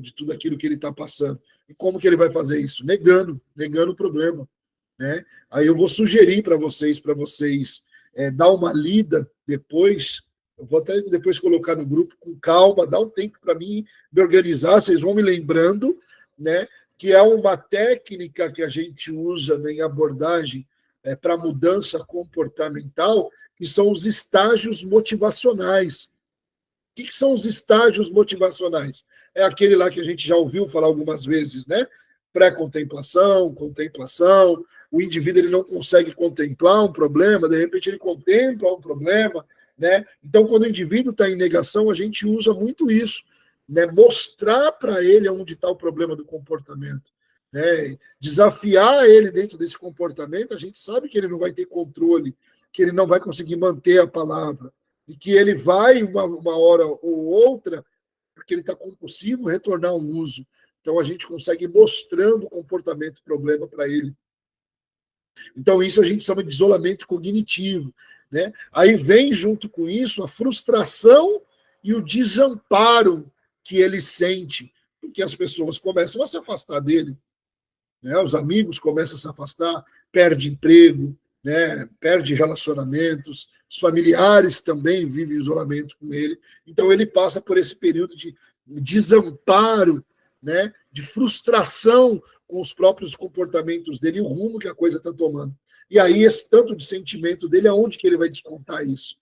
[SPEAKER 1] de tudo aquilo que ele está passando. E como que ele vai fazer isso? Negando o problema, né? Aí eu vou sugerir para vocês dar uma lida depois. Eu vou até depois colocar no grupo com calma, dá um tempo para mim me organizar, vocês vão me lembrando, né? Que é uma técnica que a gente usa, né, em abordagem para mudança comportamental, que são os estágios motivacionais. O que são os estágios motivacionais? É aquele lá que a gente já ouviu falar algumas vezes, né? Pré-contemplação, contemplação. O indivíduo ele não consegue contemplar um problema, de repente ele contempla um problema, né? Então, quando o indivíduo está em negação, a gente usa muito isso, né? Mostrar para ele onde está o problema do comportamento, né? Desafiar ele dentro desse comportamento. A gente sabe que ele não vai ter controle, que ele não vai conseguir manter a palavra, e que ele vai, uma hora ou outra, porque ele está compulsivo, retornar ao uso. Então, a gente consegue ir mostrando o comportamento problema para ele. Então, isso a gente chama de isolamento cognitivo, né? Aí vem, junto com isso, a frustração e o desamparo que ele sente, porque as pessoas começam a se afastar dele, né? Os amigos começam a se afastar, perde emprego, né? Perde relacionamentos, os familiares também vivem isolamento com ele. Então, ele passa por esse período de desamparo, né? De frustração com os próprios comportamentos dele e o rumo que a coisa está tomando. E aí, esse tanto de sentimento dele, aonde que ele vai descontar isso?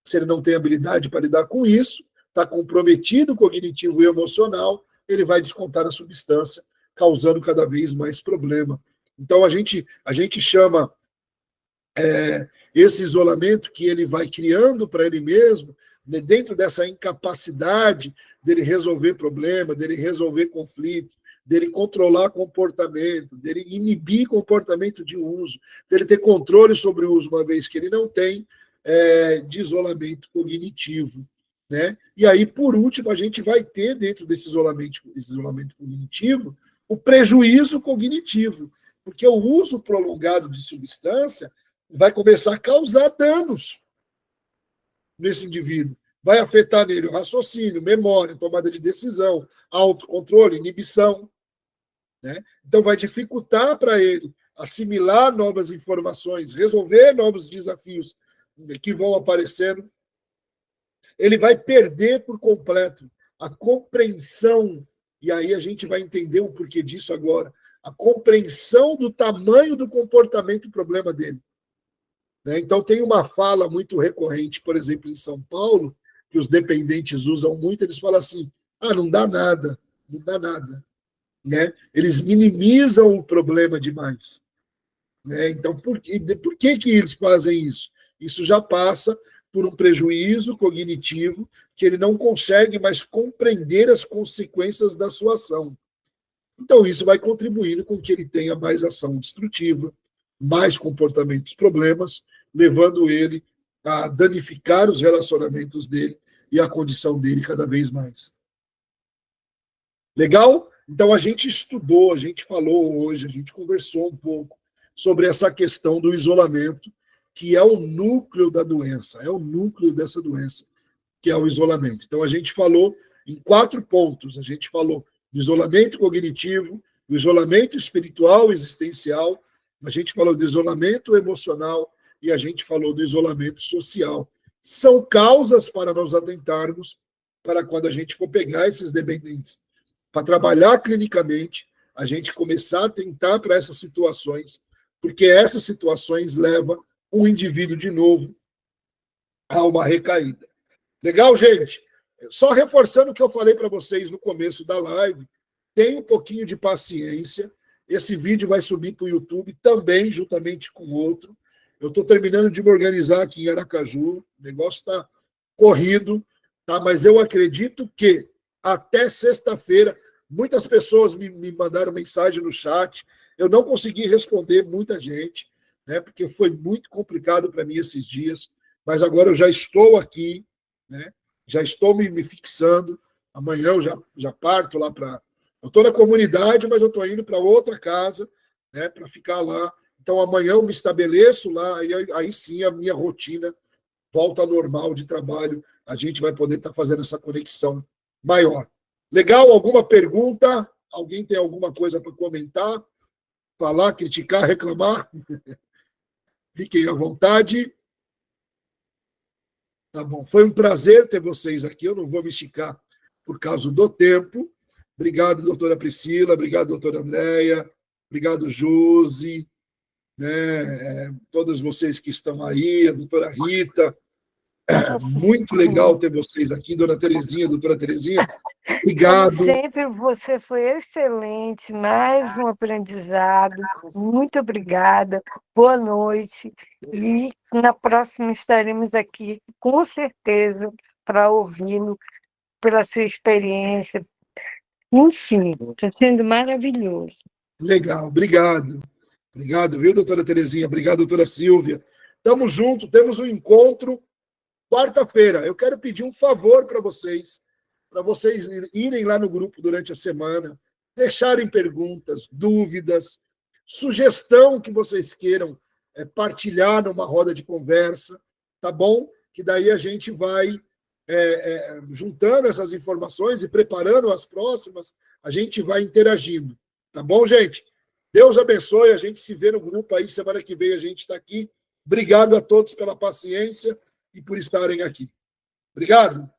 [SPEAKER 1] Se ele não tem habilidade para lidar com isso, está comprometido cognitivo e emocional, ele vai descontar na substância, causando cada vez mais problema. Então, a gente chama esse isolamento que ele vai criando para ele mesmo, né, dentro dessa incapacidade dele resolver problema, dele resolver conflito, dele controlar comportamento, dele inibir comportamento de uso, dele ter controle sobre o uso, uma vez que ele não tem, de isolamento cognitivo, né? E aí, por último, a gente vai ter, dentro desse isolamento cognitivo, o prejuízo cognitivo, porque o uso prolongado de substância vai começar a causar danos nesse indivíduo. Vai afetar nele o raciocínio, memória, tomada de decisão, autocontrole, inibição, né? Então, vai dificultar para ele assimilar novas informações, resolver novos desafios que vão aparecendo. Ele vai perder por completo a compreensão, e aí a gente vai entender o porquê disso agora, a compreensão do tamanho do comportamento e problema dele. Então, tem uma fala muito recorrente, por exemplo, em São Paulo, que os dependentes usam muito, eles falam assim, não dá nada, não dá nada. Né? Eles minimizam o problema demais. Né? Então, por que eles fazem isso? Isso já passa por um prejuízo cognitivo que ele não consegue mais compreender as consequências da sua ação. Então, isso vai contribuindo com que ele tenha mais ação destrutiva, mais comportamentos problemas, levando ele a danificar os relacionamentos dele e a condição dele cada vez mais. Legal? Então, a gente estudou, a gente falou hoje, a gente conversou um pouco sobre essa questão do isolamento, que é o núcleo da doença, é o núcleo dessa doença, que é o isolamento. Então, a gente falou em 4 pontos. A gente falou do isolamento cognitivo, do isolamento espiritual, existencial, a gente falou do isolamento emocional e a gente falou do isolamento social. São causas para nós atentarmos para quando a gente for pegar esses dependentes, para trabalhar clinicamente, a gente começar a atentar para essas situações, porque essas situações levam o indivíduo de novo a uma recaída. Legal, gente? Só reforçando o que eu falei para vocês no começo da live, tenha um pouquinho de paciência. Esse vídeo vai subir para o YouTube também, juntamente com outro. Eu estou terminando de me organizar aqui em Aracaju, o negócio está corrido, tá? Mas eu acredito que até sexta-feira, muitas pessoas me mandaram mensagem no chat, eu não consegui responder muita gente, né, porque foi muito complicado para mim esses dias, mas agora eu já estou aqui, né, já estou me fixando. Amanhã eu já parto lá para. Eu estou na comunidade, mas eu estou indo para outra casa, né, para ficar lá. Então amanhã eu me estabeleço lá, e aí sim a minha rotina volta ao normal de trabalho. A gente vai poder estar fazendo essa conexão maior. Legal? Alguma pergunta? Alguém tem alguma coisa para comentar? Falar, criticar, reclamar? Fiquem à vontade. Tá bom. Foi um prazer ter vocês aqui. Eu não vou me esticar por causa do tempo. Obrigado, doutora Priscila. Obrigado, doutora Andréia. Obrigado, Josi. Né? Todos vocês que estão aí, a doutora Rita. Muito legal ter vocês aqui, dona Terezinha, doutora Terezinha. Obrigado.
[SPEAKER 2] Como sempre, você foi excelente, mais um aprendizado. Muito obrigada, boa noite. E na próxima estaremos aqui, com certeza, para ouvi-lo pela sua experiência. Enfim, está sendo maravilhoso.
[SPEAKER 1] Legal, obrigado. Obrigado, viu, doutora Terezinha? Obrigado, doutora Silvia. Estamos juntos, temos um encontro quarta-feira. Eu quero pedir um favor para vocês irem lá no grupo durante a semana, deixarem perguntas, dúvidas, sugestão que vocês queiram partilhar numa roda de conversa, tá bom? Que daí a gente vai juntando essas informações e preparando as próximas, a gente vai interagindo, tá bom, gente? Deus abençoe, a gente se vê no grupo aí, semana que vem a gente está aqui. Obrigado a todos pela paciência e por estarem aqui. Obrigado.